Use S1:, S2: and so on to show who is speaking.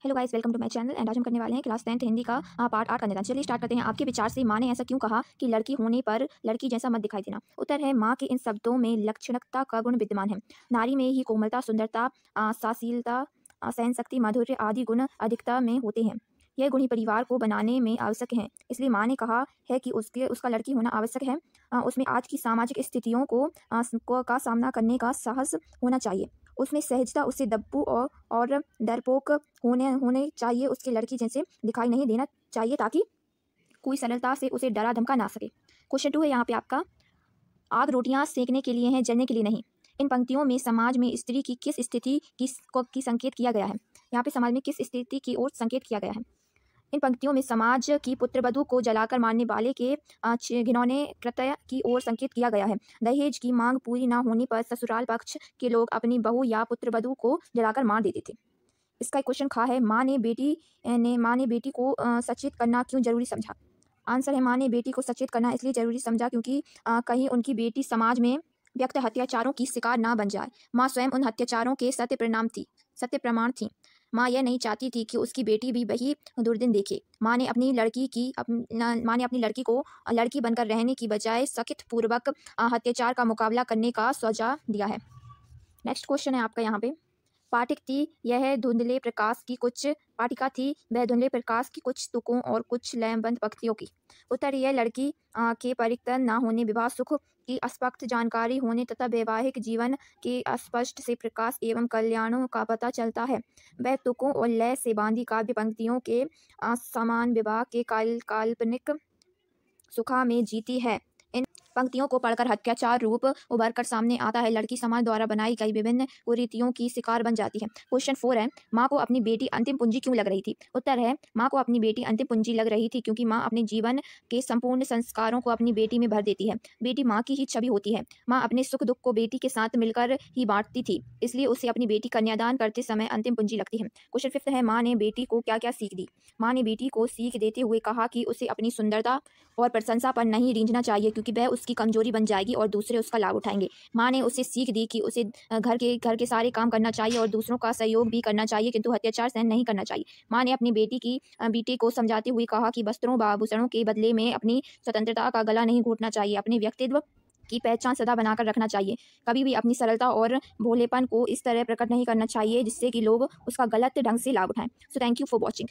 S1: Hello guys, welcome to my channel and आज हम करने वाले हैं क्लास 10th हिंदी का पार्ट 8 का निदान। चलिए स्टार्ट करते हैं। आपके विचार से माँ ने ऐसा क्यों कहा कि लड़की होने पर लड़की जैसा मत दिखाई देना? उत्तर है, माँ के इन शब्दों में लक्षणता का गुण विद्यमान है। नारी में ही कोमलता, सुंदरता, साशीलता, सहनशक्ति, माधुर्य आदि गुण अधिकता में होते हैं। यह गुण ही परिवार को बनाने में आवश्यक हैं। इसलिए माँ ने कहा है कि उसका लड़की होना आवश्यक है। उसमें आज की सामाजिक स्थितियों का सामना करने का साहस होना चाहिए। उसमें सहजता, उससे दब्बू और डरपोक होने चाहिए। उसके लड़की जैसे दिखाई नहीं देना चाहिए ताकि कोई सरलता से उसे डरा धमका ना सके। क्वेश्चन 2 है यहाँ पे आपका, आग रोटियां सेकने के लिए है, जलने के लिए नहीं। इन पंक्तियों में समाज में स्त्री की किस स्थिति की संकेत किया गया है? यहाँ पे समाज में किस स्थिति की ओर संकेत किया गया है? इन पंक्तियों में समाज की पुत्रवधू को जलाकर मारने वाले के घिनौने कृत्य की ओर संकेत किया गया है। दहेज की मांग पूरी न होने पर ससुराल पक्ष के लोग अपनी बहू या पुत्रवधू को जलाकर मार देते थे। इसका एक क्वेश्चन खा है, माँ ने बेटी को सचेत करना क्यों जरूरी समझा? आंसर है, माँ ने बेटी को सचेत करना इसलिए जरूरी समझा क्योंकि कहीं उनकी बेटी समाज में व्यक्त अत्याचारों की शिकार ना बन जाए। माँ स्वयं उन अत्याचारों के सत्य प्रमाण थी। माँ यह नहीं चाहती थी कि उसकी बेटी भी वही दुर्दिन देखे। माँ ने अपनी लड़की को लड़की बनकर रहने की बजाय सख्त पूर्वक अत्याचार का मुकाबला करने का सुझाव दिया है। नेक्स्ट क्वेश्चन है आपका यहाँ पे, पाठिका थी वह धुंधले प्रकाश की कुछ तुकों और कुछ लयबद्ध पंक्तियों की। उत्तर, यह लड़की के परिवर्तन न होने, विवाह सुख की अस्पष्ट जानकारी होने तथा वैवाहिक जीवन के अस्पष्ट से प्रकाश एवं कल्याणों का पता चलता है। वह तुकों और लय से बांधी काव्य पंक्तियों के समान विवाह के काल्पनिक सुखा में जीती है। इन पंक्तियों को पढ़कर अत्याचार रूप उभर कर सामने आता है। लड़की समाज द्वारा बनाई गई विभिन्न कुरीतियों की शिकार बन जाती है। क्वेश्चन 4 है, माँ को अपनी बेटी अंतिम पूंजी क्यों लग रही थी? उत्तर है, माँ को अपनी बेटी अंतिम पूंजी लग रही थी क्योंकि माँ अपने जीवन के संपूर्ण संस्कारों को अपनी बेटी में भर देती है। बेटी माँ की ही छवि होती है। माँ अपने सुख दुख को बेटी के साथ मिलकर ही बांटती थी, इसलिए उसे अपनी बेटी कन्यादान करते समय अंतिम पूंजी लगती है। क्वेश्चन 5 है, माँ ने बेटी को क्या क्या सीख दी? माँ ने बेटी को सीख देते हुए कहा कि उसे अपनी सुंदरता और प्रशंसा पर नहीं रीझना चाहिए क्योंकि वह उसकी कमजोरी बन जाएगी और दूसरे उसका लाभ उठाएंगे। माँ ने उसे सीख दी कि उसे घर के सारे काम करना चाहिए और दूसरों का सहयोग भी करना चाहिए, किंतु अत्याचार सहन नहीं करना चाहिए। माँ ने अपनी बेटी को समझाते हुए कहा कि वस्त्रों व आभूषणों के बदले में अपनी स्वतंत्रता का गला नहीं घोटना चाहिए। अपने व्यक्तित्व की पहचान सदा बनाकर रखना चाहिए। कभी भी अपनी सरलता और भोलेपन को इस तरह प्रकट नहीं करना चाहिए जिससे कि लोग उसका गलत ढंग से लाभ उठाएं। So thank you for watching.